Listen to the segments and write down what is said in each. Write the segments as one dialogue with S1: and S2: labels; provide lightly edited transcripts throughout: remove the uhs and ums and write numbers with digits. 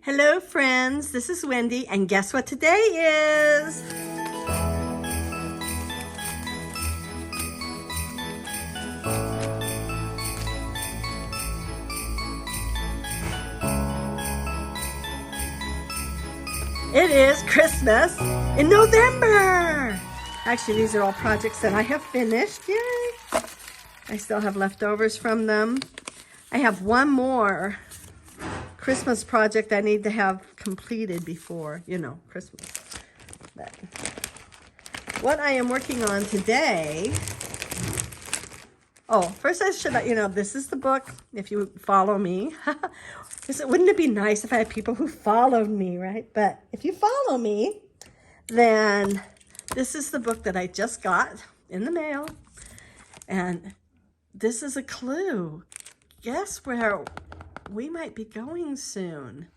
S1: Hello friends, this is Wendy, and guess what today is? It is Christmas in November. Actually, these are all projects that I have finished. Yay! I still have leftovers from them. I have one more Christmas project I need to have completed before, Christmas. But what I am working on today, first I should let you know, this is the book, if you follow me. Wouldn't it be nice if I had people who followed me, right? But if you follow me, then this is the book that I just got in the mail. And this is a clue. Guess where we might be going soon?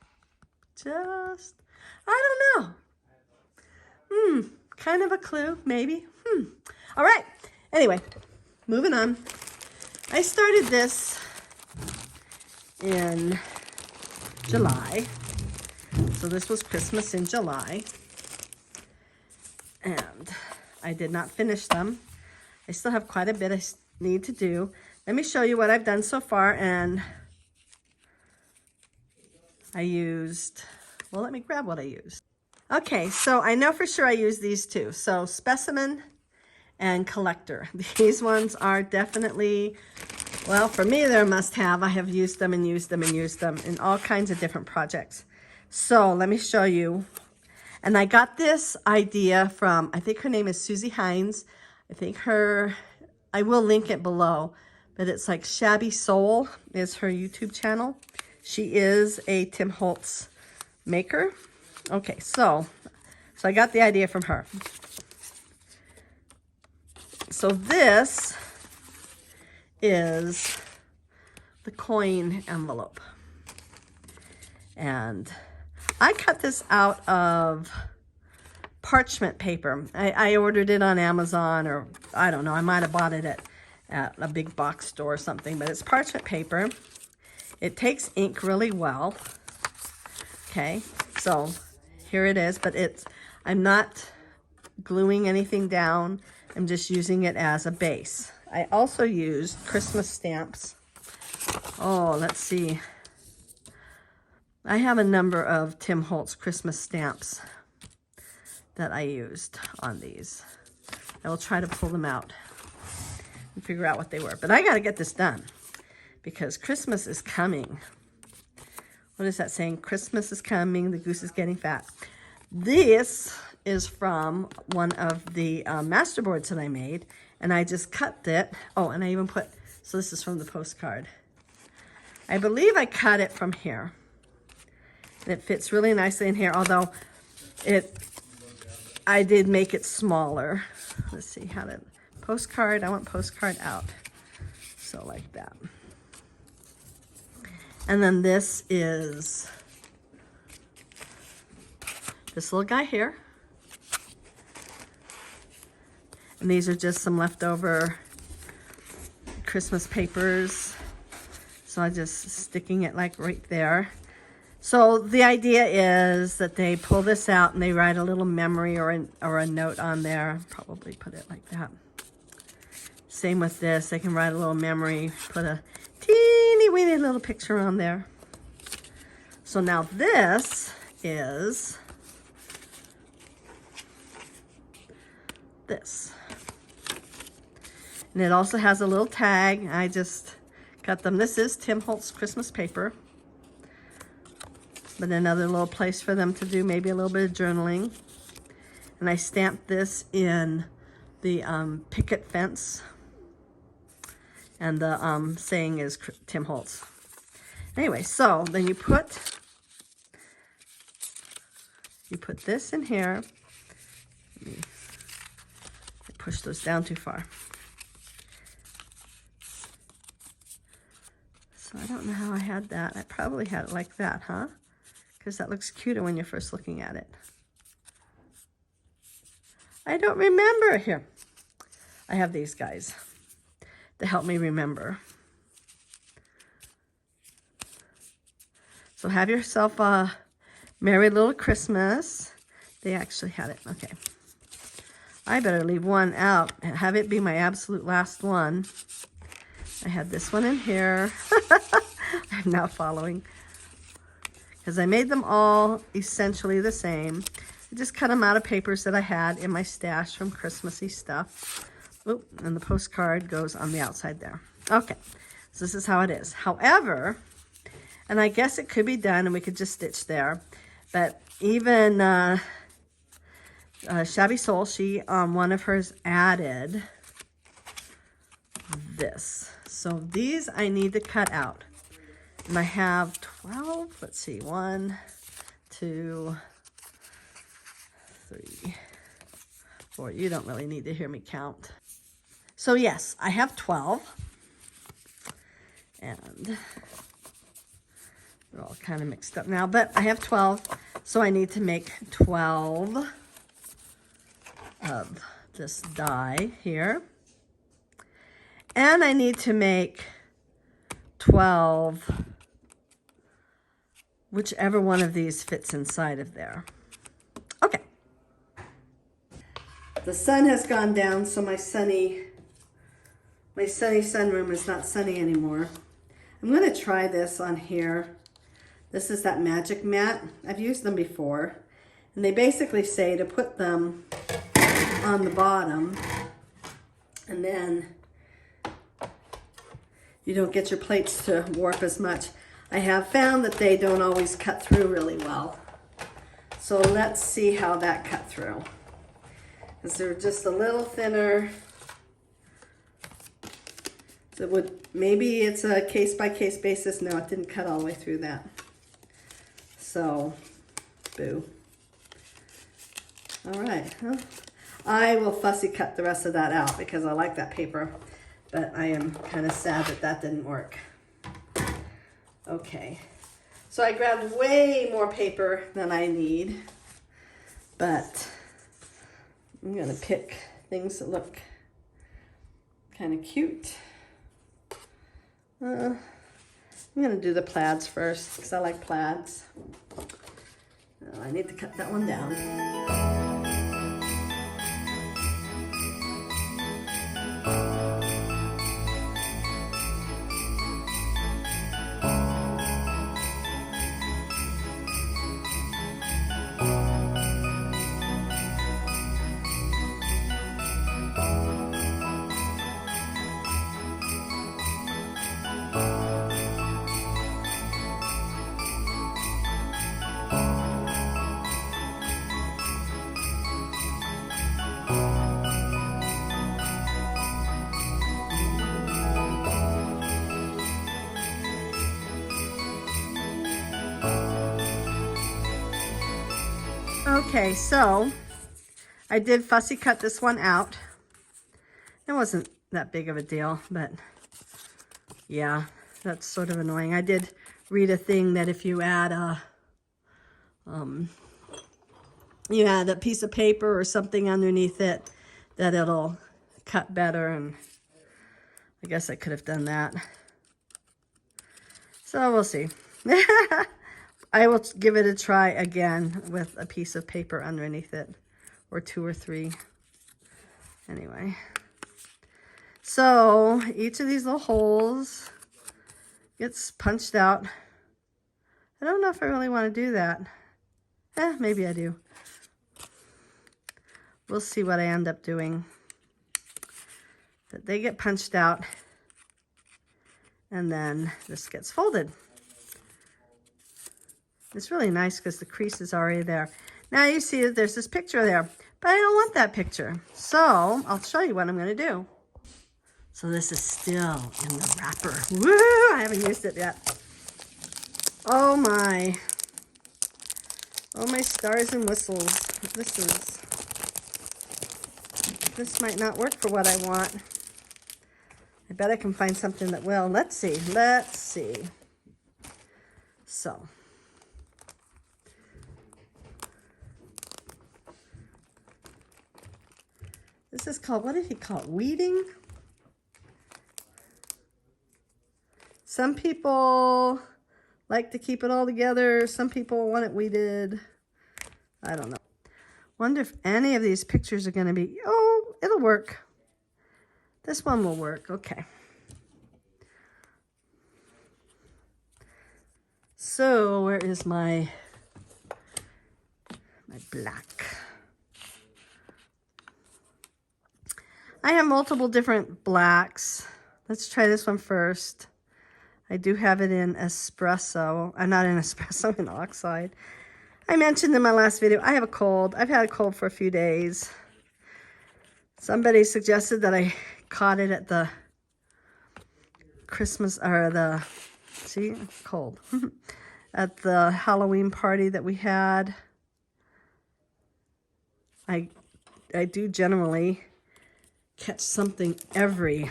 S1: I don't know. Kind of a clue, maybe. All right. Anyway, moving on. I started this in July. So this was Christmas in July. And I did not finish them. I still have quite a bit I need to do. Let me show you what I've done so far. And I used, let me grab what I used. Okay, so I know for sure I used these two. So Specimen and Collector. These ones are definitely, well, for me, they're a must-have. I have used them and used them and used them in all kinds of different projects. So let me show you. And I got this idea from, I think her name is Susie Hines. I will link it below, but it's like Shabby Soul is her YouTube channel. She is a Tim Holtz maker. Okay, so I got the idea from her. So this is the coin envelope. And I cut this out of parchment paper. I ordered it on Amazon, or I don't know, I might have bought it at a big box store or something, but it's parchment paper. It takes ink really well. Okay, so here it is, but I'm not gluing anything down. I'm just using it as a base. I also used Christmas stamps. Oh, let's see. I have a number of Tim Holtz Christmas stamps that I used on these. I will try to pull them out and figure out what they were. But I got to get this done because Christmas is coming. What is that saying? Christmas is coming, the goose is getting fat. This is from one of the masterboards that I made, and I just cut it. Oh, and I even put, so this is from the postcard. I believe I cut it from here. And it fits really nicely in here, although I did make it smaller. Let's see how to, postcard, I want postcard out. So like that. And then this is this little guy here. And these are just some leftover Christmas papers. So I'm just sticking it like right there. So the idea is that they pull this out and they write a little memory or a note on there. Probably put it like that. Same with this. They can write a little memory, put a teeny weeny little picture on there. So now this is this. And it also has a little tag. I just cut them. This is Tim Holtz Christmas paper. But another little place for them to do maybe a little bit of journaling. And I stamped this in the picket fence. And the saying is Tim Holtz. Anyway, so then you put this in here. Let me push those down too far. So I don't know how I had that. I probably had it like that, huh? Because that looks cuter when you're first looking at it. I don't remember. Here, I have these guys to help me remember. So have yourself a Merry Little Christmas. They actually had it. Okay. I better leave one out and have it be my absolute last one. I had this one in here. I'm now following. Because I made them all essentially the same. I just cut them out of papers that I had in my stash from Christmassy stuff. Oop, and the postcard goes on the outside there. Okay, so this is how it is. However, and I guess it could be done and we could just stitch there, but even Shabby Soul, she one of hers added this. So these I need to cut out. And I have 12, let's see, 1, 2, 3, 4. You don't really need to hear me count. So yes, I have 12. And they're all kind of mixed up now, but I have 12. So I need to make 12 of this die here. And I need to make 12, whichever one of these fits inside of there. Okay. The sun has gone down, so my sunny sunroom is not sunny anymore. I'm going to try this on here. This is that magic mat. I've used them before. And they basically say to put them on the bottom, and then you don't get your plates to warp as much. I have found that they don't always cut through really well. So let's see how that cut through. Because they're just a little thinner. So maybe it's a case-by-case basis. No, it didn't cut all the way through that. So, boo. All right. Well, I will fussy cut the rest of that out because I like that paper. But I am kind of sad that that didn't work. Okay. So I grabbed way more paper than I need. But I'm going to pick things that look kind of cute. I'm going to do the plaids first because I like plaids. Oh, I need to cut that one down. Okay, so I did fussy cut this one out. It wasn't that big of a deal, but yeah, that's sort of annoying. I did read a thing that if you add a piece of paper or something underneath it, that it'll cut better, and I guess I could have done that. So we'll see. I will give it a try again with a piece of paper underneath it, or 2 or 3. Anyway, so each of these little holes gets punched out. I don't know if I really want to do that. Maybe I do. We'll see what I end up doing. But they get punched out, and then this gets folded. It's really nice because the crease is already there. Now you see that there's this picture there, but I don't want that picture. So I'll show you what I'm going to do. So this is still in the wrapper. Woo! I haven't used it yet. Oh my stars and whistles. This might not work for what I want. I bet I can find something that will. Let's see. So. This is called, what did he call it? Weeding? Some people like to keep it all together. Some people want it weeded. I don't know. Wonder if any of these pictures are going to be, oh, it'll work. This one will work. Okay. So where is my black? I have multiple different blacks. Let's try this one first. I do have it in espresso. I'm not in espresso, in oxide. I mentioned in my last video, I have a cold. I've had a cold for a few days. Somebody suggested that I caught it at the Christmas, or the, see, cold. At the Halloween party that we had. I do generally catch something every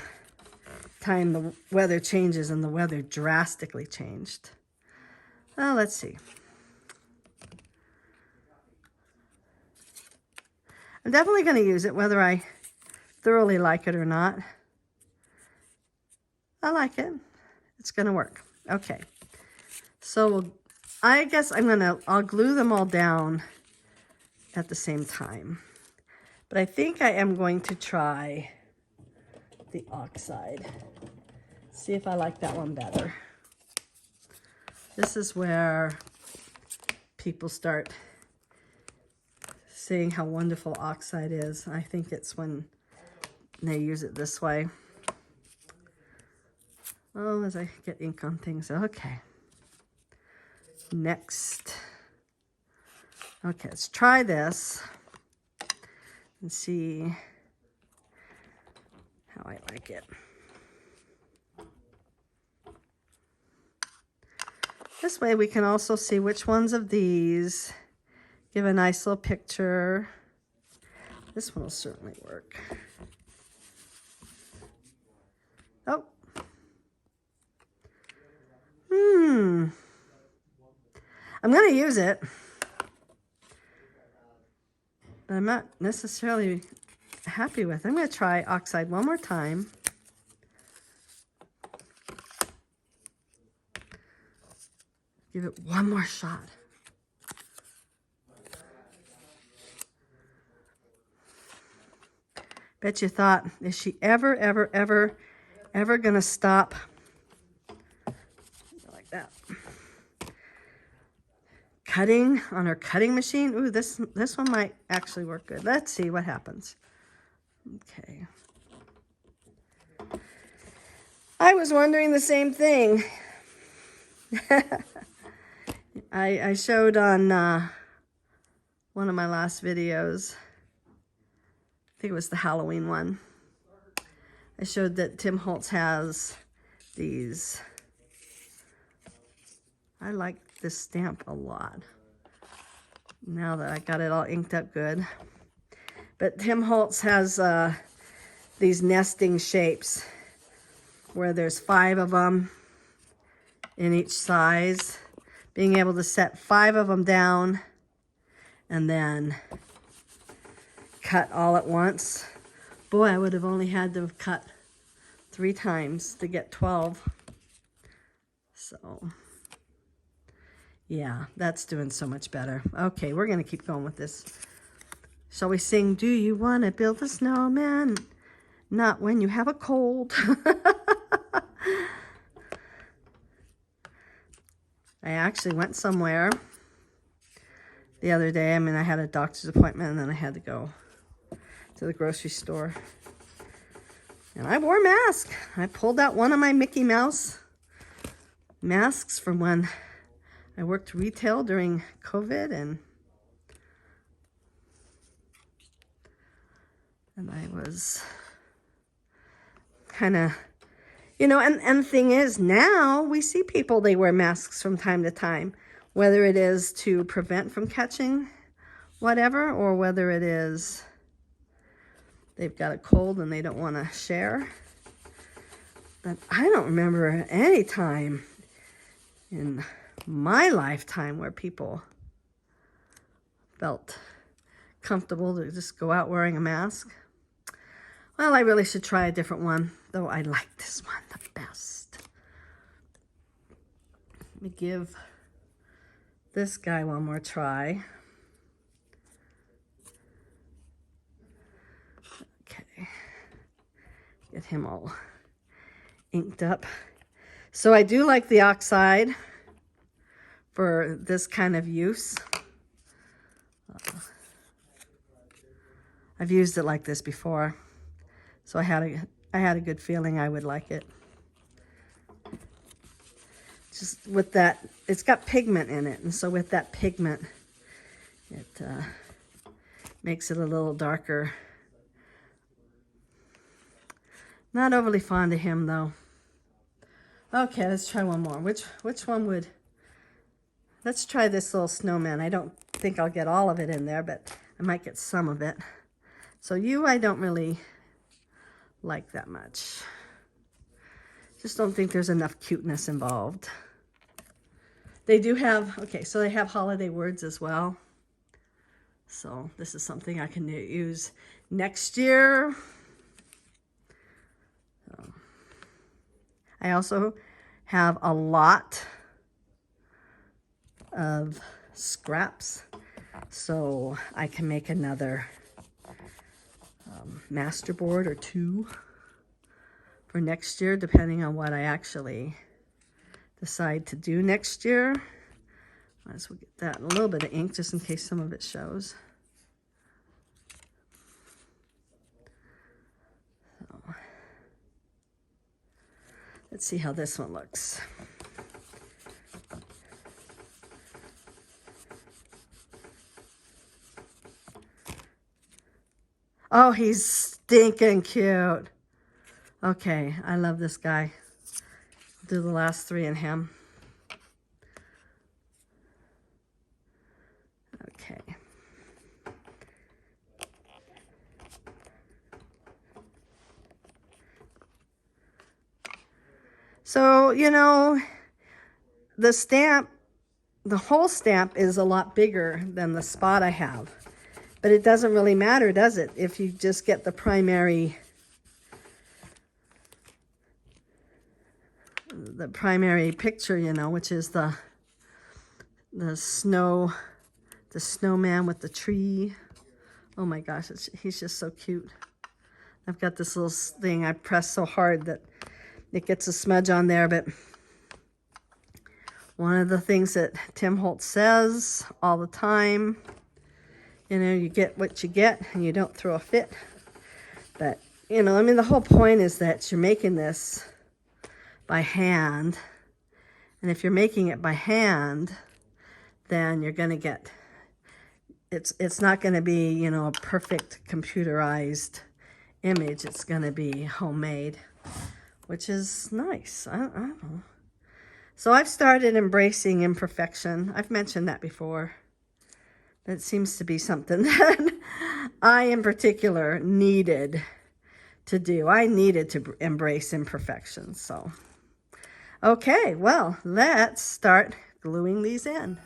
S1: time the weather changes, and the weather drastically changed. Well, let's see. I'm definitely going to use it, whether I thoroughly like it or not. I like it. It's going to work. Okay. So I guess I'll glue them all down at the same time. But I think I am going to try the oxide. See if I like that one better. This is where people start saying how wonderful oxide is. I think it's when they use it this way. Oh, as I get ink on things. Okay. Next. Okay, let's try this and see how I like it. This way we can also see which ones of these give a nice little picture. This one will certainly work. Oh. I'm going to use it, but I'm not necessarily happy with it. I'm going to try oxide one more time. Give it one more shot. Bet you thought, is she ever going to stop? Like that. Cutting on her cutting machine. Ooh, this one might actually work good. Let's see what happens. Okay. I was wondering the same thing. I showed on one of my last videos, I think it was the Halloween one, I showed that Tim Holtz has these. I like this stamp a lot now that I got it all inked up good. But Tim Holtz has these nesting shapes where there's 5 of them in each size. Being able to set 5 of them down and then cut all at once. Boy, I would have only had to have cut 3 times to get 12. So, yeah, that's doing so much better. Okay, we're going to keep going with this. Shall we sing, do you want to build a snowman? Not when you have a cold. I actually went somewhere the other day. I mean, I had a doctor's appointment and then I had to go to the grocery store. And I wore a mask. I pulled out one of my Mickey Mouse masks from when I worked retail during COVID, and I was kind of, you know, and the thing is, now we see people, they wear masks from time to time, whether it is to prevent from catching whatever, or whether it is they've got a cold and they don't want to share. But I don't remember any time in my lifetime where people felt comfortable to just go out wearing a mask. Well, I really should try a different one, though I like this one the best. Let me give this guy one more try. Okay, get him all inked up. So I do like the oxide for this kind of use. I've used it like this before, so I had a good feeling I would like it. Just with that, it's got pigment in it, and so with that pigment, it makes it a little darker. Not overly fond of him though. Okay, let's try one more. Which one would? Let's try this little snowman. I don't think I'll get all of it in there, but I might get some of it. So you, I don't really like that much. Just don't think there's enough cuteness involved. They do have, okay, so they have holiday words as well. So this is something I can use next year. I also have a lot of scraps, so I can make another master board or two for next year, depending on what I actually decide to do next year. Might as well get that in a little bit of ink just in case some of it shows. So, let's see how this one looks. Oh, he's stinking cute. Okay, I love this guy. I'll do the last three in him. Okay. So, you know, the stamp, the whole stamp is a lot bigger than the spot I have. But it doesn't really matter, does it? If you just get the primary picture, you know, which is the snowman with the tree. Oh my gosh, he's just so cute. I've got this little thing I press so hard that it gets a smudge on there, but one of the things that Tim Holtz says all the time, you know, you get what you get and you don't throw a fit. But, you know, I mean, the whole point is that you're making this by hand. And if you're making it by hand, then you're going to get, it's not going to be, you know, a perfect computerized image. It's going to be homemade, which is nice. I don't know. So I've started embracing imperfection. I've mentioned that before. It seems to be something that I, in particular, needed to do. I needed to embrace imperfections. So, okay, well, let's start gluing these in.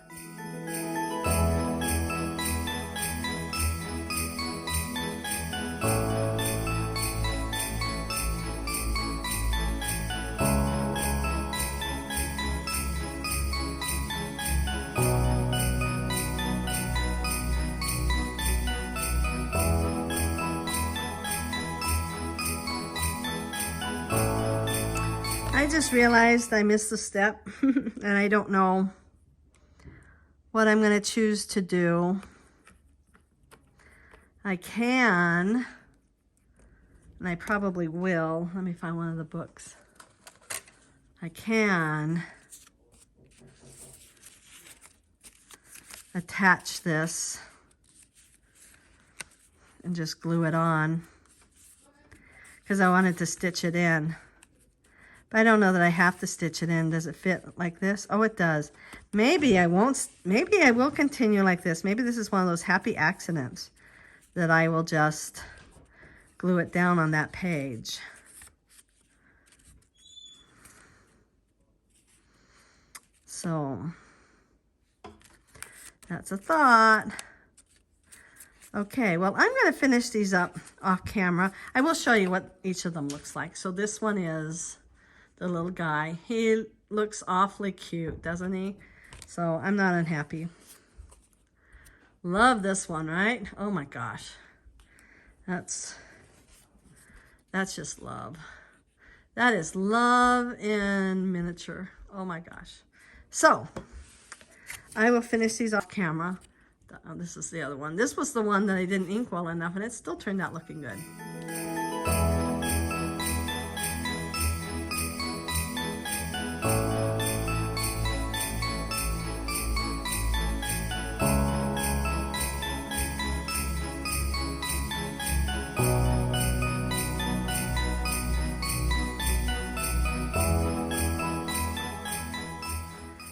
S1: I just realized I missed a step and I don't know what I'm going to choose to do. I can, and I probably will. Let me find one of the books. I can attach this and just glue it on because I wanted to stitch it in. But I don't know that I have to stitch it in. Does it fit like this? Oh, it does. Maybe I won't. Maybe I will continue like this. Maybe this is one of those happy accidents that I will just glue it down on that page. So that's a thought. Okay, well, I'm going to finish these up off camera. I will show you what each of them looks like. So this one is the little guy. He looks awfully cute, doesn't he? So I'm not unhappy. Love this one, right? Oh my gosh. That's just love. That is love in miniature. Oh my gosh. So I will finish these off camera. Oh, this is the other one. This was the one that I didn't ink well enough, and it still turned out looking good.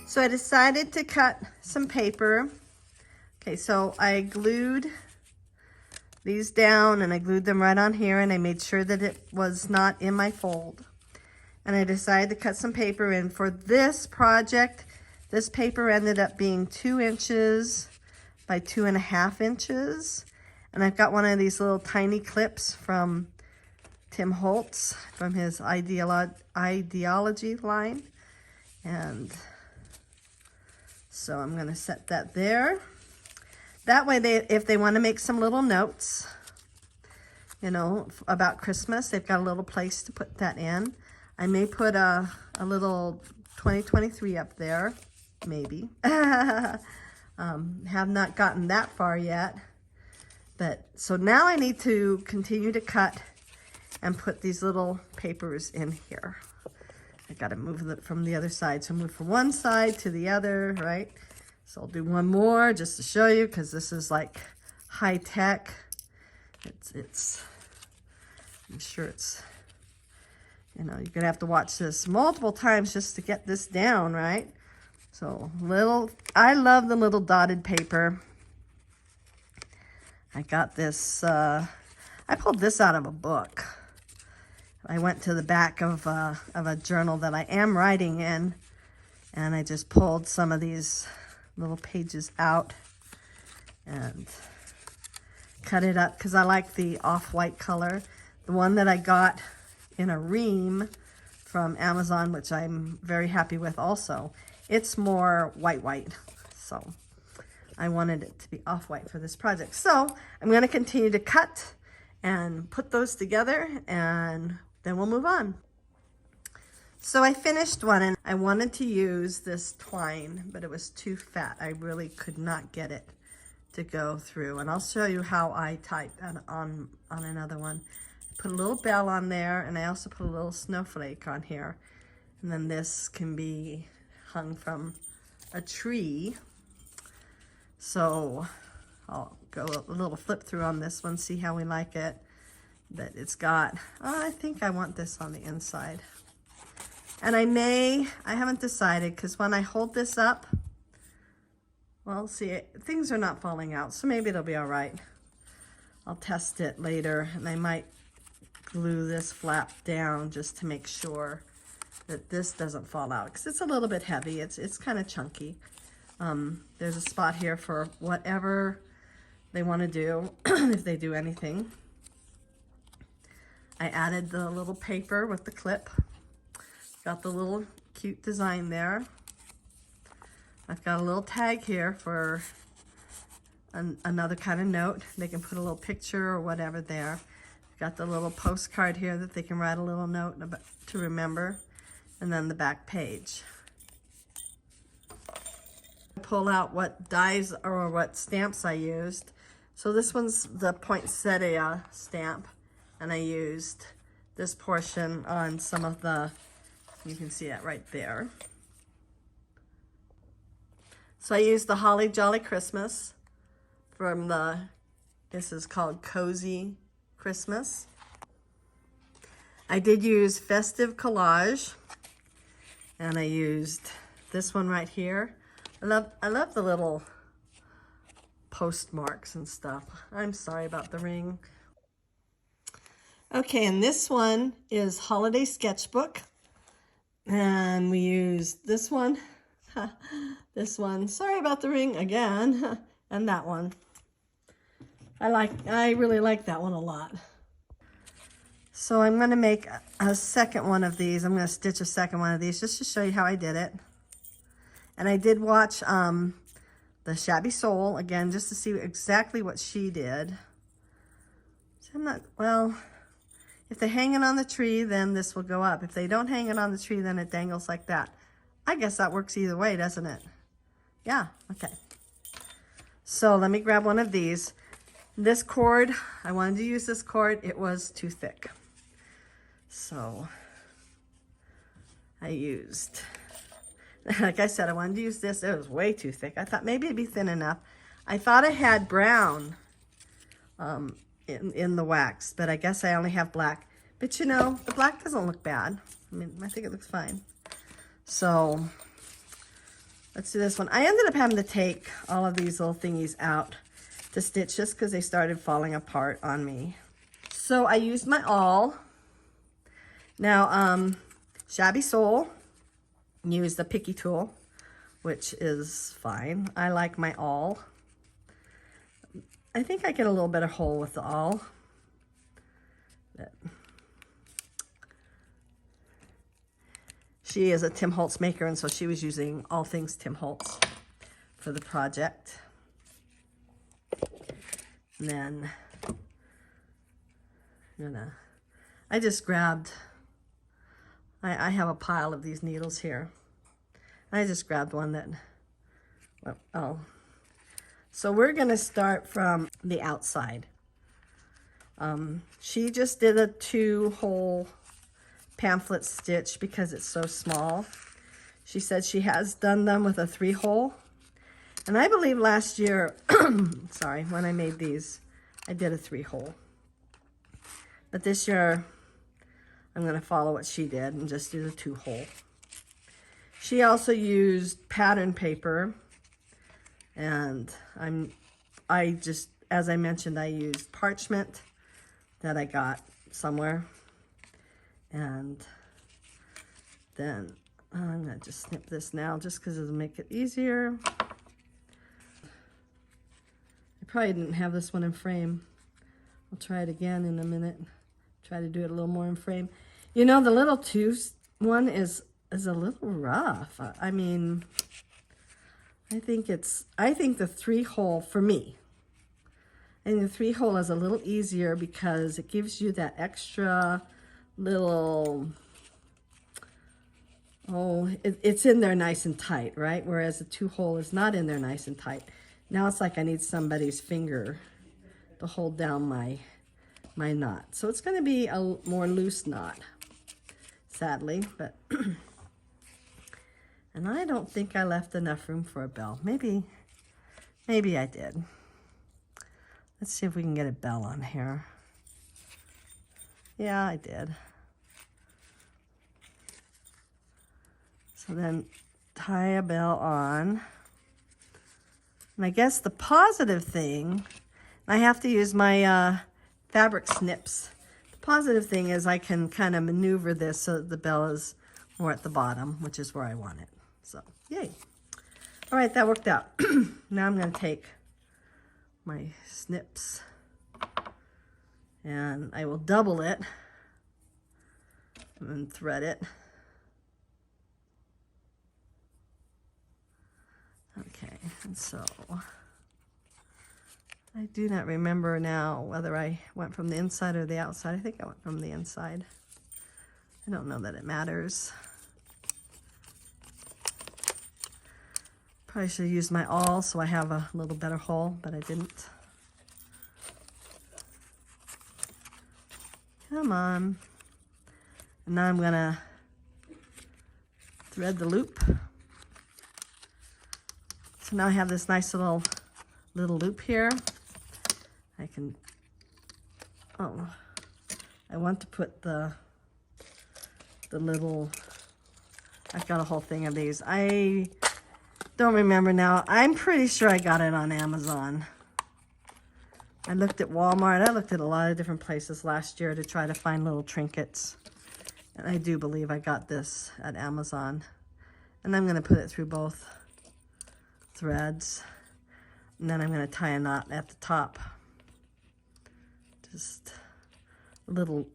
S1: So I decided to cut some paper. Okay, so I glued these down and I glued them right on here, and I made sure that it was not in my fold. And I decided to cut some paper in. For this project, this paper ended up being 2 inches by 2.5 inches. And I've got one of these little tiny clips from Tim Holtz from his ideology line. And so I'm going to set that there. That way, if they want to make some little notes, you know, about Christmas, they've got a little place to put that in. I may put a little 2023 up there, maybe. Have not gotten that far yet. But so now I need to continue to cut and put these little papers in here. I got to move it from the other side. So move from one side to the other, right? So I'll do one more just to show you, because this is like high tech. I'm sure it's, you know, you're going to have to watch this multiple times just to get this down, right? So I love the little dotted paper. I got this, I pulled this out of a book. I went to the back of a journal that I am writing in, and I just pulled some of these little pages out and cut it up because I like the off-white color. The one that I got in a ream from Amazon, which I'm very happy with also, it's more white. So I wanted it to be off-white for this project. So I'm going to continue to cut and put those together, and then we'll move on. So I finished one, and I wanted to use this twine, but it was too fat. I really could not get it to go through. And I'll show you how I typed on another one. Put a little bell on there, and I also put a little snowflake on here. And then this can be hung from a tree. So I'll go a little flip through on this one, see how we like it. But it's got, I think I want this on the inside. And I haven't decided, because when I hold this up, well, see, things are not falling out, so maybe it'll be all right. I'll test it later, and I might glue this flap down just to make sure that this doesn't fall out, because it's a little bit heavy. It's kind of chunky. There's a spot here for whatever they want to do, if they do anything. I added the little paper with the clip. Got the little cute design there. I've got a little tag here for another kind of note. They can put a little picture or whatever there. Got the little postcard here that they can write a little note about, to remember. And then the back page. Pull out what dies or what stamps I used. So this one's the poinsettia stamp, and I used this portion on some of the, you can see it right there. So I used the Holly Jolly Christmas from this is called Cozy Christmas. I did use Festive Collage, and I used this one right here. I love the little postmarks and stuff. I'm sorry about the ring. Okay, and this one is Holiday Sketchbook. And we used this one, this one. Sorry about the ring again, and that one. I really like that one a lot. So I'm going to make a second one of these. I'm going to stitch a second one of these just to show you how I did it. And I did watch the Shabby Soul again just to see exactly what she did. So I'm not, well, if they hang it on the tree, then this will go up. If they don't hang it on the tree, then it dangles like that. I guess that works either way, doesn't it? Yeah, okay. So let me grab one of these. This cord, I wanted to use this cord. It was too thick. So I used, like I said, I wanted to use this. It was way too thick. I thought maybe it'd be thin enough. I thought I had brown in the wax, but I guess I only have black. But you know, the black doesn't look bad. I mean, I think it looks fine. So let's do this one. I ended up having to take all of these little thingies out to stitch just because they started falling apart on me. So I used my awl. Now, Shabby Soul used the picky tool, which is fine. I like my awl. I think I get a little better hole with the awl. But she is a Tim Holtz maker, and so she was using all things Tim Holtz for the project. And then I just grabbed, I have a pile of these needles here. I just grabbed one that, well, oh. So we're going to start from the outside. She just did a 2-hole pamphlet stitch because it's so small. She said she has done them with a 3-hole. And I believe last year, sorry, when I made these, I did a 3-hole. But this year, I'm going to follow what she did and just do the 2-hole. She also used pattern paper, and I just, as I mentioned, I used parchment that I got somewhere. And then I'm going to just snip this now just because it'll make it easier. I probably didn't have this one in frame. I'll try it again in a minute. Try to do it a little more in frame. You know, the little 2 one is a little rough. I mean, I think the 3-hole for me. And the 3-hole is a little easier because it gives you that extra little, oh, it's in there nice and tight, right? Whereas the 2-hole is not in there nice and tight. Now it's like I need somebody's finger to hold down my knot. So it's going to be a more loose knot, sadly, but and I don't think I left enough room for a bell. Maybe I did. Let's see if we can get a bell on here. Yeah, I did. So then tie a bell on. And I guess the positive thing, I have to use my fabric snips. The positive thing is I can kind of maneuver this so that the bell is more at the bottom, which is where I want it. So, yay. All right, that worked out. Now I'm going to take my snips and I will double it and thread it. Okay, and so I do not remember now whether I went from the inside or the outside. I think I went from the inside. I don't know that it matters. Probably should have used my awl so I have a little better hole, but I didn't. Come on. And now I'm gonna thread the loop. So now I have this nice little loop here. I can, oh, I want to put the little, I've got a whole thing of these. I don't remember now. I'm pretty sure I got it on Amazon. I looked at Walmart. I looked at a lot of different places last year to try to find little trinkets. And I do believe I got this at Amazon. And I'm going to put it through both threads. And then I'm going to tie a knot at the top. Just a little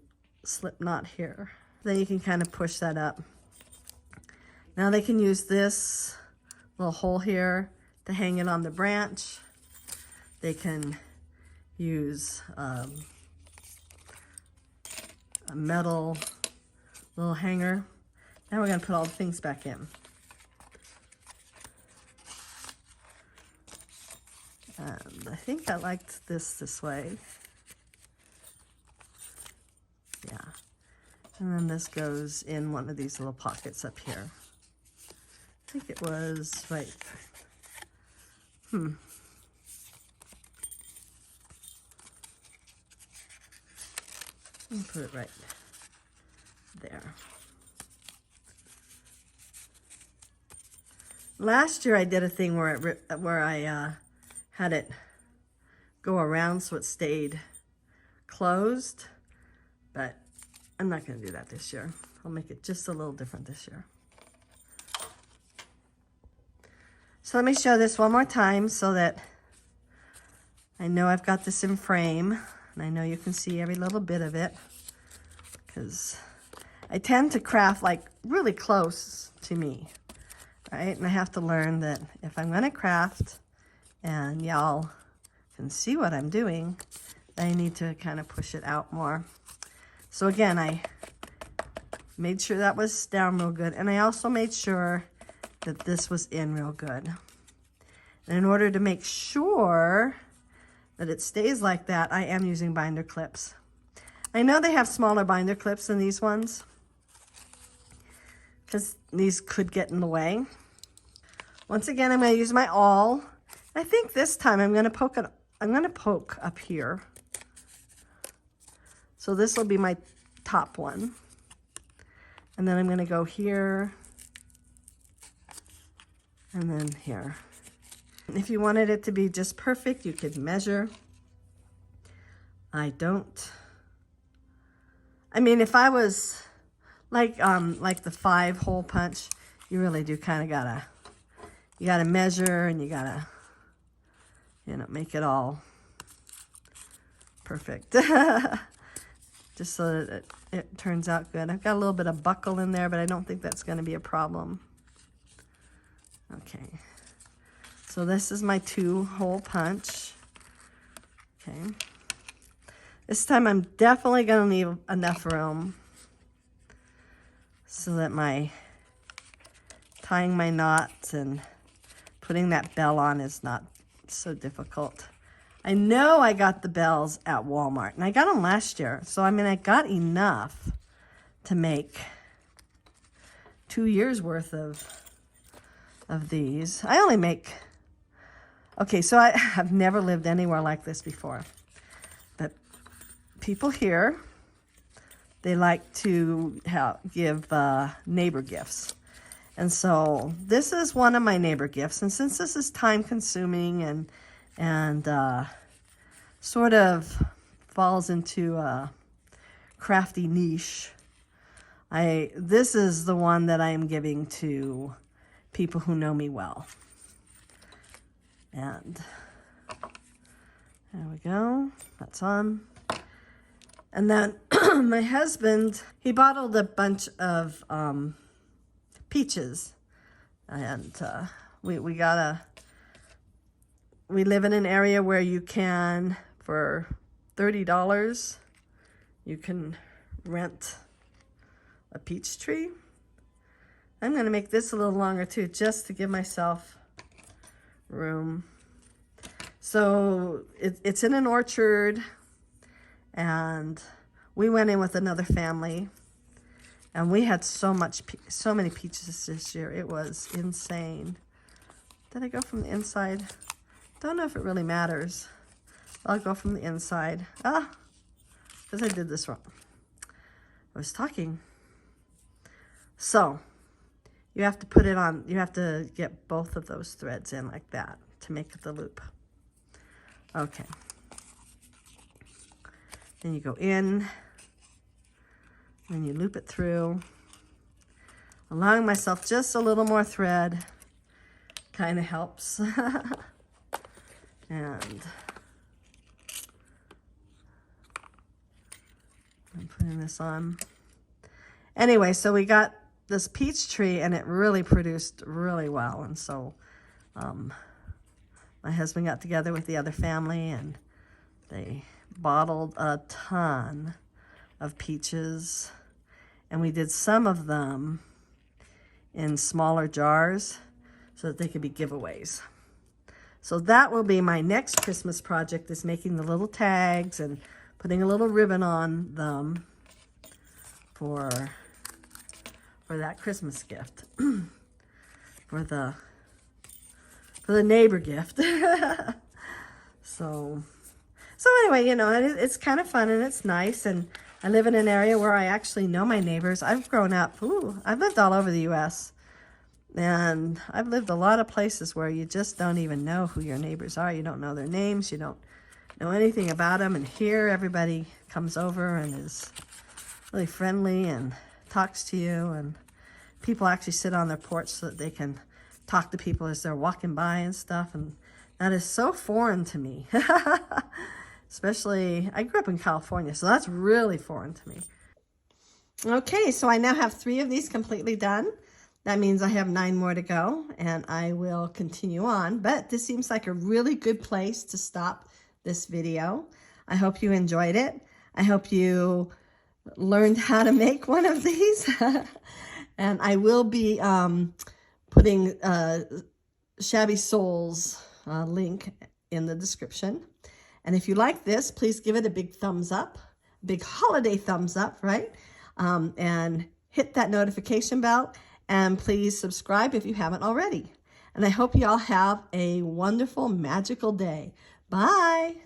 S1: slip knot here. Then you can kind of push that up. Now they can use this little hole here to hang it on the branch. They can use a metal little hanger. Now we're going to put all the things back in. And I think I liked this way. Yeah. And then this goes in one of these little pockets up here. I think it was right. And put it right there. Last year I did a thing where I had it go around so it stayed closed, but I'm not going to do that this year. I'll make it just a little different this year. So let me show this one more time so that I know I've got this in frame, and I know you can see every little bit of it, because I tend to craft like really close to me, right? And I have to learn that if I'm going to craft and y'all can see what I'm doing, I need to kind of push it out more. So again, I made sure that was down real good, and I also made sure that this was in real good. And in order to make sure that it stays like that, I am using binder clips. I know they have smaller binder clips than these ones, because these could get in the way. Once again, I'm going to use my awl. I think this time I'm going to poke it. I'm going to poke up here. So this will be my top one. And then I'm going to go here and then here. If you wanted it to be just perfect, you could measure. I don't. I mean, if I was like the 5-hole punch, you really do kind of gotta measure, and you gotta, make it all perfect. Just so that it turns out good. I've got a little bit of buckle in there, but I don't think that's going to be a problem. Okay. So this is my 2-hole punch. Okay. This time I'm definitely going to leave enough room so that my tying my knots and putting that bell on is not so difficult. I know I got the bells at Walmart, and I got them last year. So, I mean, I got enough to make 2 years worth of these. I only make, okay, so I have never lived anywhere like this before. But people here, they like to give neighbor gifts. And so this is one of my neighbor gifts. And since this is time consuming and sort of falls into a crafty niche, this is the one that I am giving to people who know me well. And there we go. That's on. And then my husband, he bottled a bunch of peaches, and we live in an area where you can, for $30, you can rent a peach tree. I'm going to make this a little longer too, just to give myself room. So it's in an orchard, and we went in with another family, and we had so many peaches this year. It was insane. Did I go from the inside? Don't know if it really matters. I'll go from the inside. Because I did this wrong. I was talking. So, you have to put it on, you have to get both of those threads in like that to make the loop. Okay. Then you go in, and you loop it through, allowing myself just a little more thread kind of helps. And putting this on. Anyway, so we got this peach tree, and it really produced really well. And so my husband got together with the other family, and they bottled a ton of peaches. And we did some of them in smaller jars so that they could be giveaways. So that will be my next Christmas project, is making the little tags and putting a little ribbon on them for that Christmas gift, for the neighbor gift. So anyway, you know, it's kind of fun and it's nice, and I live in an area where I actually know my neighbors. I've grown up, I've lived all over the U.S., and I've lived a lot of places where you just don't even know who your neighbors are. You don't know their names. You don't know anything about them. And here, everybody comes over and is really friendly and talks to you. And people actually sit on their porch so that they can talk to people as they're walking by and stuff. And that is so foreign to me. Especially, I grew up in California, so that's really foreign to me. Okay, so I now have 3 of these completely done. That means I have 9 more to go, and I will continue on. But this seems like a really good place to stop this video. I hope you enjoyed it. I hope you learned how to make one of these. And I will be putting Shabby Souls link in the description. And if you like this, please give it a big thumbs up, big holiday thumbs up, right? And hit that notification bell. And please subscribe if you haven't already. And I hope you all have a wonderful, magical day. Bye.